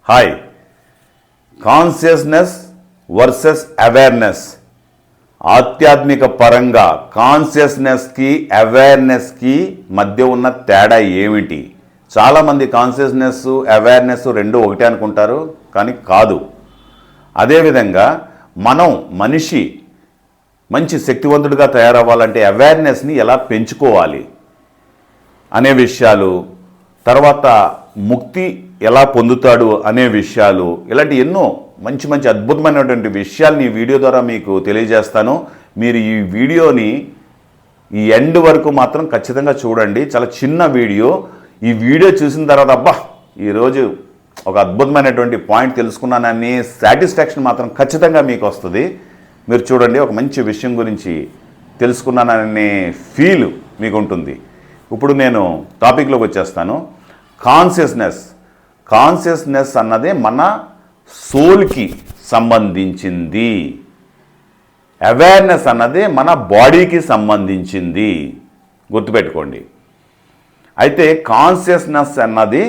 Hi. Consciousness versus awareness. ఆధ్యాత్మిక పరంగా కాన్షియస్నెస్కి అవేర్నెస్కి మధ్య ఉన్న తేడా ఏమిటి? చాలామంది కాన్షియస్నెస్ అవేర్నెస్ రెండు ఒకటే అనుకుంటారు, కానీ కాదు. అదేవిధంగా మనిషి మంచి శక్తివంతుడిగా తయారవ్వాలంటే అవేర్నెస్ని ఎలా పెంచుకోవాలి అనే విషయాలు, తర్వాత ముక్తి ఎలా పొందుతాడు అనే విషయాలు, ఇలాంటి ఎన్నో మంచి మంచి అద్భుతమైనటువంటి విషయాల్ని ఈ వీడియో ద్వారా మీకు తెలియజేస్తాను. మీరు ఈ వీడియోని ఈ ఎండ్ వరకు మాత్రం ఖచ్చితంగా చూడండి. చాలా చిన్న వీడియో. ఈ వీడియో చూసిన తర్వాత అబ్బా ఈరోజు ఒక అద్భుతమైనటువంటి పాయింట్ తెలుసుకున్నానని సాటిస్ఫాక్షన్ మాత్రం ఖచ్చితంగా మీకు వస్తుంది. మీరు చూడండి, ఒక మంచి విషయం గురించి తెలుసుకున్నాననే ఫీల్ మీకు ఉంటుంది. ఇప్పుడు నేను టాపిక్లోకి వచ్చేస్తాను. కాన్షియస్నెస్ అన్నది మన సోల్కి సంబంధించింది. అవేర్నెస్ అన్నది మన బాడీకి సంబంధించింది. గుర్తుపెట్టుకోండి. అయితే కాన్షియస్నెస్ అన్నది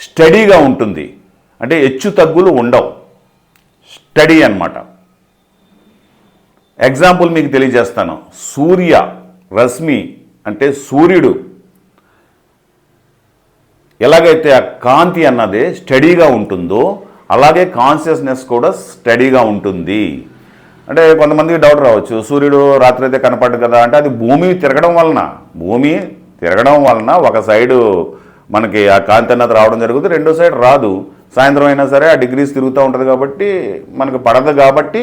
స్టడీగా ఉంటుంది, అంటే హెచ్చు తగ్గులు ఉండవు, స్టడీ అన్నమాట. ఎగ్జాంపుల్ మీకు తెలియజేస్తాను. సూర్య రశ్మి అంటే సూర్యుడు ఎలాగైతే ఆ కాంతి అన్నది స్టడీగా ఉంటుందో అలాగే కాన్షియస్నెస్ కూడా స్టడీగా ఉంటుంది. అంటే కొంతమందికి డౌట్ రావచ్చు, సూర్యుడు రాత్రి అయితే కనపడదు కదా అంటే, అది భూమి తిరగడం వలన ఒక సైడు మనకి ఆ కాంతి అన్నది రావడం జరుగుతుంది, రెండో సైడ్ రాదు. సాయంత్రం అయినా సరే ఆ డిగ్రీస్ తిరుగుతూ ఉంటుంది కాబట్టి మనకు పడదు, కాబట్టి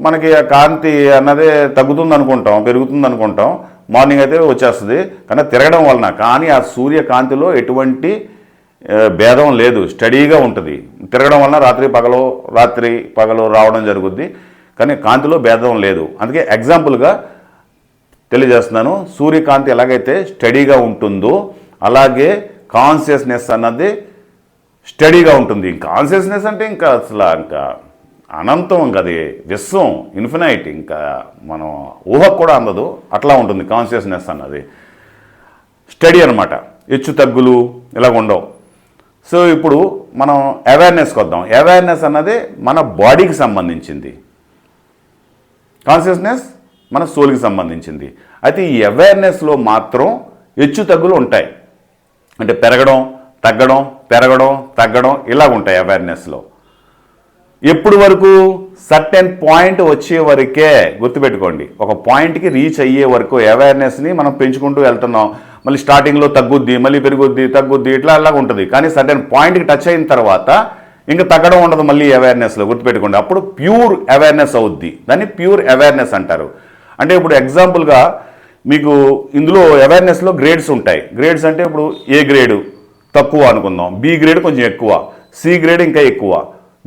మనకి ఆ కాంతి అన్నదే తగ్గుతుంది అనుకుంటాం, పెరుగుతుంది అనుకుంటాం. మార్నింగ్ అయితే వచ్చేస్తుంది, కానీ తిరగడం వలన. కానీ ఆ సూర్యకాంతిలో ఎటువంటి భేదం లేదు, స్టడీగా ఉంటుంది. తిరగడం వలన రాత్రి పగలు రావడం జరుగుద్ది, కానీ కాంతిలో భేదం లేదు. అందుకే ఎగ్జాంపుల్గా తెలియజేస్తున్నాను. సూర్యకాంతి ఎలాగైతే స్టడీగా ఉంటుందో అలాగే కాన్షియస్నెస్ అన్నది స్టడీగా ఉంటుంది. కాన్షియస్నెస్ అంటే ఇంకా అనంతం, ఇంకా అది విశ్వం, ఇన్ఫినైట్, ఇంకా మనం ఊహకు కూడా అందదు, అట్లా ఉంటుంది కాన్షియస్నెస్ అన్నది. స్టడీ అనమాట, హెచ్చు తగ్గులు ఇలాగ ఉండవు. సో ఇప్పుడు మనం అవేర్నెస్కి వద్దాం. అవేర్నెస్ అన్నది మన బాడీకి సంబంధించింది, కాన్షియస్నెస్ మన సోల్కి సంబంధించింది. అయితే ఈ అవేర్నెస్లో మాత్రం హెచ్చు తగ్గులు ఉంటాయి, అంటే పెరగడం తగ్గడం ఇలాగ ఉంటాయి అవేర్నెస్లో. ఎప్పుడు వరకు? సర్టెన్ పాయింట్ వచ్చే వరకే. గుర్తుపెట్టుకోండి, ఒక పాయింట్కి రీచ్ అయ్యే వరకు అవేర్నెస్ని మనం పెంచుకుంటూ వెళ్తున్నాం. మళ్ళీ స్టార్టింగ్లో తగ్గుద్ది, మళ్ళీ తగ్గుద్ది, ఇట్లా అలాగ ఉంటుంది. కానీ సర్టెన్ పాయింట్కి టచ్ అయిన తర్వాత ఇంకా తగ్గడం ఉండదు మళ్ళీ అవేర్నెస్లో. గుర్తుపెట్టుకోండి, అప్పుడు ప్యూర్ అవేర్నెస్ అవుద్ది. దాన్ని ప్యూర్ అవేర్నెస్ అంటారు. అంటే ఇప్పుడు ఎగ్జాంపుల్గా మీకు ఇందులో అవేర్నెస్లో గ్రేడ్స్ ఉంటాయి. గ్రేడ్స్ అంటే ఇప్పుడు ఏ గ్రేడు తక్కువ అనుకుందాం, బి గ్రేడ్ కొంచెం ఎక్కువ, సి గ్రేడ్ ఇంకా ఎక్కువ,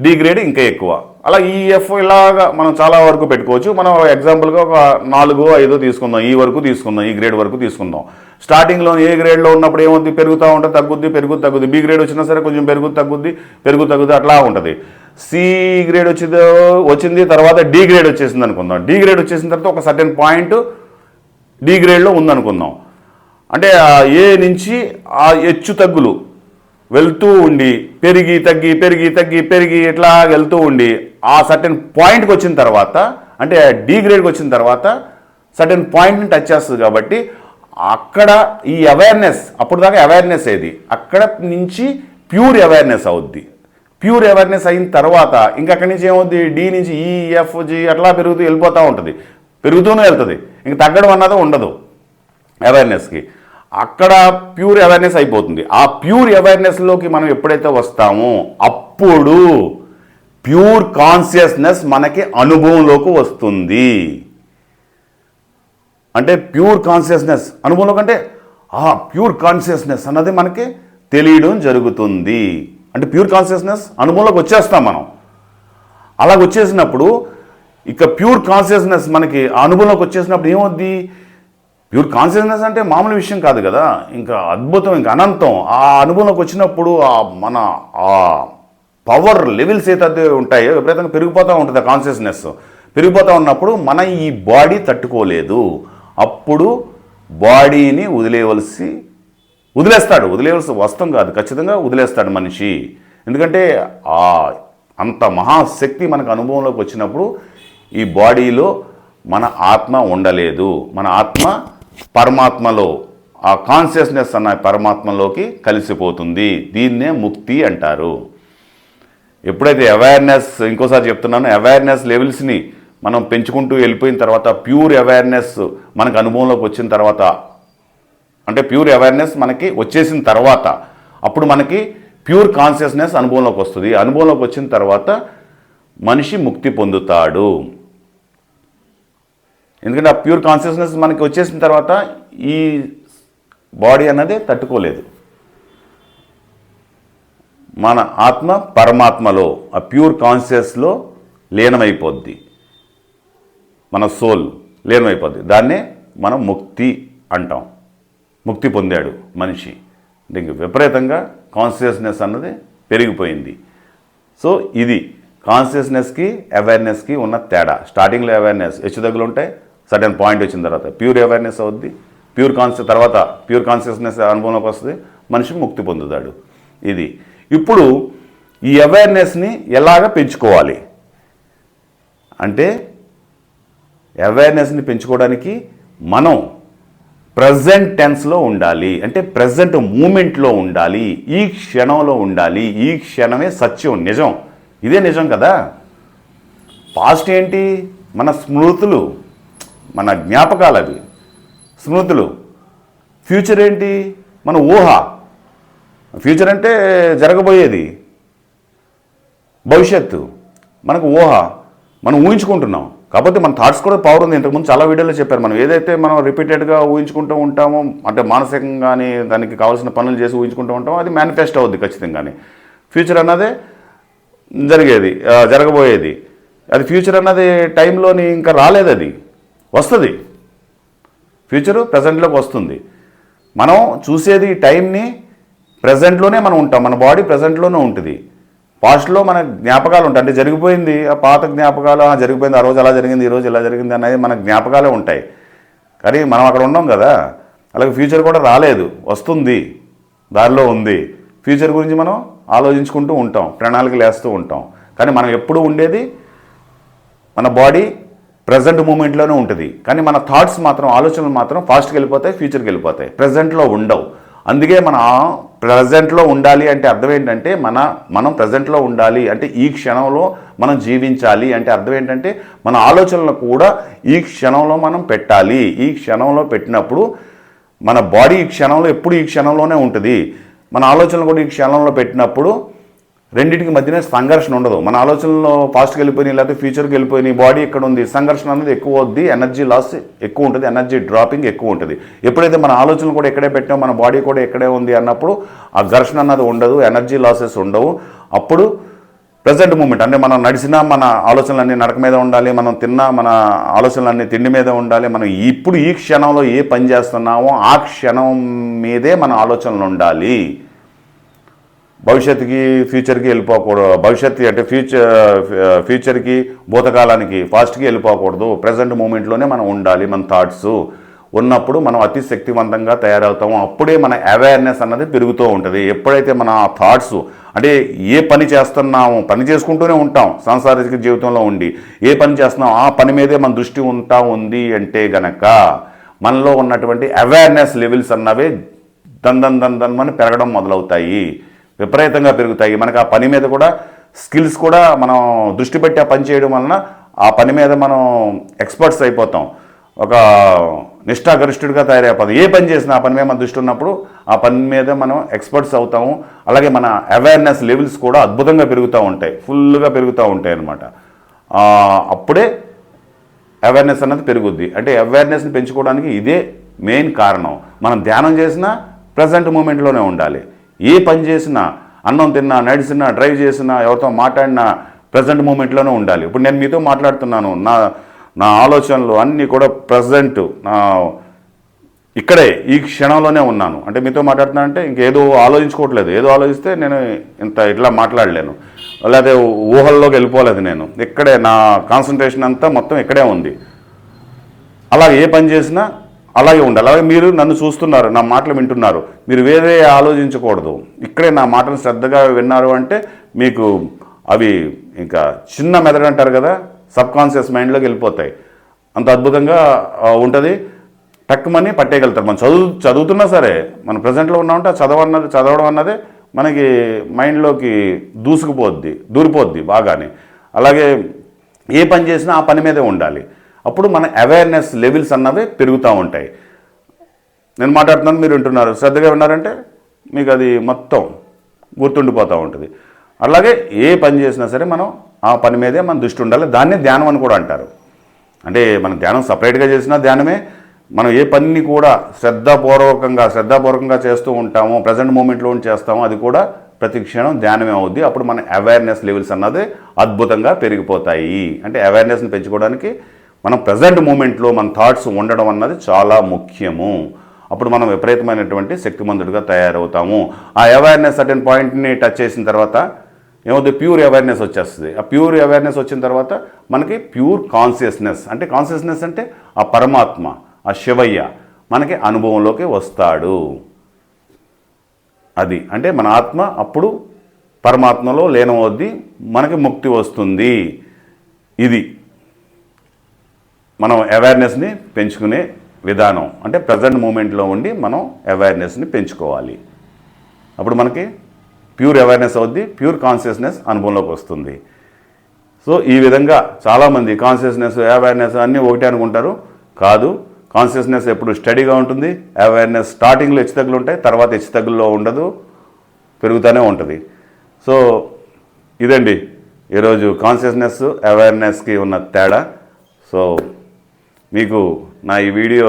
డి గ్రేడ్ ఇంకా ఎక్కువ, అలా ఈఎఫ్ ఇలాగా మనం చాలా వరకు పెట్టుకోవచ్చు. మనం ఎగ్జాంపుల్గా ఒక 4-5 తీసుకుందాం, ఈ వరకు తీసుకుందాం, ఈ గ్రేడ్ వరకు తీసుకుందాం. స్టార్టింగ్లో ఏ గ్రేడ్లో ఉన్నప్పుడు ఏమవుతుంది? పెరుగుతూ ఉంటుంది, తగ్గుద్ది. బి గ్రేడ్ వచ్చినా సరే కొంచెం తగ్గుద్ది, అట్లా ఉంటుంది. సి గ్రేడ్ వచ్చింది తర్వాత డి గ్రేడ్ వచ్చేసింది అనుకుందాం. డి గ్రేడ్ వచ్చేసిన తర్వాత ఒక సర్టెన్ పాయింట్ డి గ్రేడ్లో ఉందనుకుందాం. అంటే ఏ నుంచి ఆ హెచ్చు తగ్గులు వెళ్తూ ఉండి పెరిగి తగ్గి ఇట్లా వెళ్తూ ఉండి ఆ సర్టెన్ పాయింట్కి వచ్చిన తర్వాత, అంటే డి గ్రేడ్కి వచ్చిన తర్వాత సర్టెన్ పాయింట్ని టచ్ చేస్తుంది. కాబట్టి అక్కడ ఈ అవేర్నెస్, అప్పుడు దాకా అవేర్నెస్ ఏది, అక్కడ నుంచి ప్యూర్ అవేర్నెస్ అవుద్ది. ప్యూర్ అవేర్నెస్ అయిన తర్వాత ఇంకా అక్కడి నుంచి ఏమవుద్ది? డి నుంచి ఈఎఫ్జి అట్లా పెరుగుతూనే వెళ్తుంది. ఇంక తగ్గడం అన్నది ఉండదు అవేర్నెస్కి. అక్కడ ప్యూర్ అవేర్నెస్ అయిపోతుంది. ఆ ప్యూర్ అవేర్నెస్లోకి మనం ఎప్పుడైతే వస్తామో అప్పుడు ప్యూర్ కాన్షియస్నెస్ మనకి అనుభవంలోకి వస్తుంది. అంటే ప్యూర్ కాన్షియస్నెస్ అనుభవంలోకి, అంటే ప్యూర్ కాన్షియస్నెస్ అన్నది మనకి తెలియడం జరుగుతుంది. అంటే ప్యూర్ కాన్షియస్నెస్ అనుభవంలోకి వచ్చేస్తాం మనం. అలాగ వచ్చేసినప్పుడు ఇక ప్యూర్ కాన్షియస్నెస్ మనకి అనుభవంలోకి వచ్చేసినప్పుడు ఏమవుద్ది? ప్యూర్ కాన్షియస్నెస్ అంటే మామూలు విషయం కాదు కదా, ఇంకా అద్భుతం, ఇంకా అనంతం. ఆ అనుభవంలోకి వచ్చినప్పుడు మన పవర్ లెవెల్స్ అయితే ఉంటాయో విపరీతంగా పెరిగిపోతూ ఉంటుంది. ఆ కాన్షియస్నెస్ పెరిగిపోతూ ఉన్నప్పుడు మన ఈ బాడీ తట్టుకోలేదు. అప్పుడు బాడీని వదిలేయవలసి వదిలేవలసి వస్తాం కాదు, ఖచ్చితంగా వదిలేస్తాడు మనిషి. ఎందుకంటే అంత మహాశక్తి మనకు అనుభవంలోకి వచ్చినప్పుడు ఈ బాడీలో మన ఆత్మ ఉండలేదు, మన ఆత్మ పరమాత్మలో, ఆ కాన్షియస్నెస్ అన్న పరమాత్మలోకి కలిసిపోతుంది. దీన్నే ముక్తి అంటారు. ఎప్పుడైతే అవేర్నెస్, ఇంకోసారి చెప్తున్నాను, అవేర్నెస్ లెవెల్స్ని మనం పెంచుకుంటూ వెళ్ళిపోయిన తర్వాత, ప్యూర్ అవేర్నెస్ మనకు అనుభవంలోకి వచ్చిన తర్వాత, అంటే ప్యూర్ అవేర్నెస్ మనకి వచ్చేసిన తర్వాత అప్పుడు మనకి ప్యూర్ కాన్షియస్నెస్ అనుభవంలోకి వస్తుంది. అనుభవంలోకి వచ్చిన తర్వాత మనిషి ముక్తి పొందుతాడు. ఎందుకంటే ఆ ప్యూర్ కాన్షియస్నెస్ మనకి వచ్చేసిన తర్వాత ఈ బాడీ అన్నదే తట్టుకోలేదు. మన ఆత్మ పరమాత్మలో, ఆ ప్యూర్ కాన్షియస్లో లీనమైపోద్ది, మన సోల్ లీనమైపోద్ది. దాన్నే మనం ముక్తి అంటాం. ముక్తి పొందాడు మనిషి. ఇంక విపరీతంగా కాన్షియస్నెస్ అన్నది పెరిగిపోయింది. సో ఇది కాన్షియస్నెస్కి అవేర్నెస్కి ఉన్న తేడా. స్టార్టింగ్లో అవేర్నెస్ హెచ్చుతగ్గులు ఉంటాయి, సర్టెన్ పాయింట్ వచ్చిన తర్వాత ప్యూర్ అవేర్నెస్ అవుద్ది, తర్వాత ప్యూర్ కాన్షియస్నెస్ అనుభవంలోకి వస్తుంది, మనిషి ముక్తి పొందుతాడు. ఇది ఇప్పుడు ఈ అవేర్నెస్ని ఎలాగ పెంచుకోవాలి అంటే, అవేర్నెస్ని పెంచుకోవడానికి మనం ప్రజెంట్ టెన్స్లో ఉండాలి. అంటే ప్రజెంట్ మూమెంట్లో ఉండాలి, ఈ క్షణంలో ఉండాలి. ఈ క్షణమే సత్యం, నిజం. ఇదే నిజం కదా. పాస్ట్ ఏంటి? మన స్మృతులు, మన జ్ఞాపకాలు, అవి స్మృతులు. ఫ్యూచర్ ఏంటి? మన ఊహ. ఫ్యూచర్ అంటే జరగబోయేది, భవిష్యత్తు. మనకు ఊహ, మనం ఊహించుకుంటున్నాం. కాకపోతే మన థాట్స్ కూడా పవర్ ఉంది. ఇంతకుముందు చాలా వీడియోలో చెప్పారు, మనం ఏదైతే మనం రిపీటెడ్గా ఊహించుకుంటూ ఉంటామో, అంటే మానసికంగానే దానికి కావాల్సిన పనులు చేసి ఊహించుకుంటూ ఉంటామో, అది మేనిఫెస్ట్ అవుద్ది ఖచ్చితంగానే. ఫ్యూచర్ అన్నదే జరిగేది, జరగబోయేది. అది ఫ్యూచర్ అన్నది టైంలోని ఇంకా రాలేదు, అది వస్తుంది. ఫ్యూచరు ప్రజెంట్లోకి వస్తుంది. మనం చూసేది టైంని ప్రజెంట్లోనే మనం ఉంటాం. మన బాడీ ప్రజెంట్లోనే ఉంటుంది. పాస్ట్లో మన జ్ఞాపకాలు ఉంటాయి, అంటే జరిగిపోయింది, ఆ పాత జ్ఞాపకాలు, జరిగిపోయింది, ఆ రోజు అలా జరిగింది, ఈ రోజు ఇలా జరిగింది అనేది మన జ్ఞాపకాలే ఉంటాయి. కానీ మనం అక్కడ ఉన్నాం కదా. అలాగే ఫ్యూచర్ కూడా రాలేదు, వస్తుంది, దారిలో ఉంది. ఫ్యూచర్ గురించి మనం ఆలోచించుకుంటూ ఉంటాం, ప్రణాళికలు వేస్తూ ఉంటాం. కానీ మనం ఎప్పుడూ ఉండేది మన బాడీ ప్రజెంట్ మూమెంట్లోనే ఉంటుంది. కానీ మన థాట్స్ మాత్రం, ఆలోచనలు మాత్రం ఫాస్ట్కి వెళ్ళిపోతాయి, ఫ్యూచర్కి వెళ్ళిపోతాయి, ప్రజెంట్లో ఉండవు. అందుకే మన ప్రజెంట్లో ఉండాలి అంటే అర్థం ఏంటంటే, మనం ప్రజెంట్లో ఉండాలి అంటే ఈ క్షణంలో మనం జీవించాలి అంటే అర్థం ఏంటంటే, మన ఆలోచనలు కూడా ఈ క్షణంలో మనం పెట్టాలి. ఈ క్షణంలో పెట్టినప్పుడు మన బాడీ ఈ క్షణంలో, ఎప్పుడు ఈ క్షణంలోనే ఉంటుంది. మన ఆలోచనలు కూడా ఈ క్షణంలో పెట్టినప్పుడు రెండింటికి మధ్యనే సంఘర్షణ ఉండదు. మన ఆలోచనలో ఫాస్ట్కి వెళ్ళిపోయినాయి, లేకపోతే ఫ్యూచర్కి వెళ్ళిపోయినాయి, బాడీ ఎక్కడ ఉంది, సంఘర్షణ అనేది ఎక్కువ అవుద్ది, ఎనర్జీ లాస్ ఎక్కువ ఉంటుంది, ఎనర్జీ డ్రాపింగ్ ఎక్కువ ఉంటుంది. ఎప్పుడైతే మన ఆలోచనలు కూడా ఎక్కడే పెట్టామో, మన బాడీ కూడా ఎక్కడే ఉంది అన్నప్పుడు ఆ ఘర్షణ అన్నది ఉండదు, ఎనర్జీ లాసెస్ ఉండవు. అప్పుడు ప్రజెంట్ మూమెంట్, అంటే మనం నడిచినా మన ఆలోచనలన్నీ నడక మీద ఉండాలి, మనం తిన్నా మన ఆలోచనలన్నీ తిండి మీద ఉండాలి. మనం ఇప్పుడు ఈ క్షణంలో ఏ పని చేస్తున్నామో ఆ క్షణం మీదే మన ఆలోచనలు ఉండాలి. భవిష్యత్తుకి ఫ్యూచర్కి వెళ్ళిపోకూడదు. భవిష్యత్తు అంటే ఫ్యూచర్కి భూతకాలానికి ఫాస్ట్కి వెళ్ళిపోకూడదు. ప్రజెంట్ మూమెంట్లోనే మనం ఉండాలి. మన థాట్స్ ఉన్నప్పుడు మనం అతి శక్తివంతంగా తయారవుతాము. అప్పుడే మన అవేర్నెస్ అన్నది పెరుగుతూ ఉంటుంది. ఎప్పుడైతే మన థాట్స్, అంటే ఏ పని చేస్తున్నామో, పని చేసుకుంటూనే ఉంటాం సాంసారిక జీవితంలో ఉండి, ఏ పని చేస్తున్నాం ఆ పని మీదే మన దృష్టి ఉంది అంటే గనక మనలో ఉన్నటువంటి అవేర్నెస్ లెవెల్స్ అన్నవే దందని పెరగడం మొదలవుతాయి, విపరీతంగా పెరుగుతాయి. మనకు ఆ పని మీద కూడా స్కిల్స్ కూడా మనం దృష్టి పెట్టి ఆ పని చేయడం వలన ఆ పని మీద మనం ఎక్స్పర్ట్స్ అయిపోతాం, ఒక నిష్ఠాగరిష్ఠుడిగా తయారైపోతాం. ఏ పని చేసినా ఆ పని మీద మన దృష్టి ఉన్నప్పుడు ఆ పని మీద మనం ఎక్స్పర్ట్స్ అవుతాము. అలాగే మన అవేర్నెస్ లెవెల్స్ కూడా అద్భుతంగా పెరుగుతూ ఉంటాయి, ఫుల్గా పెరుగుతూ ఉంటాయి అన్నమాట. అప్పుడే అవేర్నెస్ అన్నది పెరుగుద్ది. అంటే అవేర్నెస్ని పెంచుకోవడానికి ఇదే మెయిన్ కారణం. మనం ధ్యానం చేసినా ప్రజెంట్ మూమెంట్లోనే ఉండాలి. ఏ పని చేసినా, అన్నం తిన్నా, నడిచినా, డ్రైవ్ చేసినా, ఎవరితో మాట్లాడినా ప్రజెంట్ మూమెంట్లోనే ఉండాలి. ఇప్పుడు నేను మీతో మాట్లాడుతున్నాను, నా ఆలోచనలు అన్నీ కూడా ప్రజెంట్, ఇక్కడే ఈ క్షణంలోనే ఉన్నాను. అంటే మీతో మాట్లాడుతున్నానంటే ఇంకేదో ఆలోచించుకోవట్లేదు. ఏదో ఆలోచిస్తే నేను ఇట్లా మాట్లాడలేను, లేకపోతే ఊహల్లోకి వెళ్ళిపోలేదు. నేను ఇక్కడే, నా కాన్సన్ట్రేషన్ అంతా మొత్తం ఇక్కడే ఉంది. అలా ఏ పని చేసినా అలాగే ఉండాలి. అలాగే మీరు నన్ను చూస్తున్నారు, నా మాటలు వింటున్నారు, మీరు వేరే ఆలోచించకూడదు. ఇక్కడే నా మాటలు శ్రద్ధగా విన్నారు అంటే మీకు అవి ఇంకా చిన్న మెదడు అంటారు కదా, సబ్కాన్షియస్ మైండ్లోకి వెళ్ళిపోతాయి. అంత అద్భుతంగా ఉంటుంది. టక్కుమని పట్టేయగలుగుతారు. మనం చదువుతున్నా సరే మన ప్రజెంట్లో ఉన్నామంటే చదవడం అన్నదే మనకి మైండ్లోకి దూరిపోద్ది బాగానే. అలాగే ఏ పని చేసినా ఆ పని మీదే ఉండాలి. అప్పుడు మన అవేర్నెస్ లెవెల్స్ అన్నవి పెరుగుతూ ఉంటాయి. నేను మాట్లాడుతున్నాను, మీరు వింటున్నారు, శ్రద్ధగా విన్నారంటే మీకు అది మొత్తం గుర్తుండిపోతూ ఉంటుంది. అలాగే ఏ పని చేసినా సరే మనం ఆ పని మీదే మన దృష్టి ఉండాలి. దాన్నే ధ్యానం అని కూడా అంటారు. అంటే మనం ధ్యానం సపరేట్గా చేసినా ధ్యానమే. మనం ఏ పనిని కూడా శ్రద్ధాపూర్వకంగా చేస్తూ ఉంటామో, ప్రజెంట్ మూమెంట్లో చేస్తామో, అది కూడా ప్రతి క్షణం ధ్యానమే అవుద్ది. అప్పుడు మన అవేర్నెస్ లెవెల్స్ అన్నది అద్భుతంగా పెరిగిపోతాయి. అంటే అవేర్నెస్ని పెంచుకోవడానికి మనం ప్రజెంట్ మూమెంట్లో మన థాట్స్ ఉండడం అన్నది చాలా ముఖ్యము. అప్పుడు మనం విపరీతమైనటువంటి శక్తిమంతుడిగా తయారవుతాము. ఆ అవేర్నెస్ సర్టెన్ పాయింట్ని టచ్ చేసిన తర్వాత ఏమవుతుంది, ప్యూర్ అవేర్నెస్ వచ్చేస్తుంది. ఆ ప్యూర్ అవేర్నెస్ వచ్చిన తర్వాత మనకి ప్యూర్ కాన్షియస్నెస్ అంటే ఆ పరమాత్మ, ఆ శివయ్య మనకి అనుభవంలోకి వస్తాడు. అది అంటే మన ఆత్మ అప్పుడు పరమాత్మలో లీనమవుద్ది, మనకి ముక్తి వస్తుంది. ఇది మనం అవేర్నెస్ని పెంచుకునే విధానం. అంటే ప్రజెంట్ మూమెంట్లో ఉండి మనం అవేర్నెస్ని పెంచుకోవాలి. అప్పుడు మనకి ప్యూర్ అవేర్నెస్ అవుద్ది, ప్యూర్ కాన్షియస్నెస్ అనుభవంలోకి వస్తుంది. సో ఈ విధంగా చాలామంది కాన్షియస్నెస్ అవేర్నెస్ అన్నీ ఒకటే అనుకుంటారు. కాదు, కాన్షియస్నెస్ ఎప్పుడు స్టడీగా ఉంటుంది. అవేర్నెస్ స్టార్టింగ్లో హెచ్చుతగ్గులు ఉంటాయి, తర్వాత హెచ్చుతగ్గుల్లో ఉండదు, పెరుగుతూనే ఉంటుంది. సో ఇదండి ఈరోజు కాన్షియస్నెస్ అవేర్నెస్కి ఉన్న తేడా. సో మీకు నా ఈ వీడియో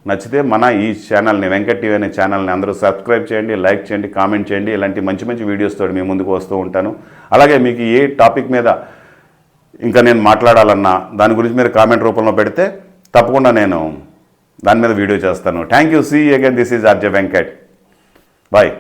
నచ్చితే మన ఈ ఛానల్ని, వెంకట్ టీవీ అనే ఛానల్ని అందరూ సబ్స్క్రైబ్ చేయండి, లైక్ చేయండి, కామెంట్ చేయండి. ఇలాంటి మంచి వీడియోస్తో మీ ముందుకు వస్తూ ఉంటాను. అలాగే మీకు ఏ టాపిక్ మీద ఇంకా నేను మాట్లాడాలన్నా దాని గురించి మీరు కామెంట్ రూపంలో పెడితే తప్పకుండా నేను దాని మీద వీడియో చేస్తాను. Thank you. See again. This is RJ Venkat. Bye.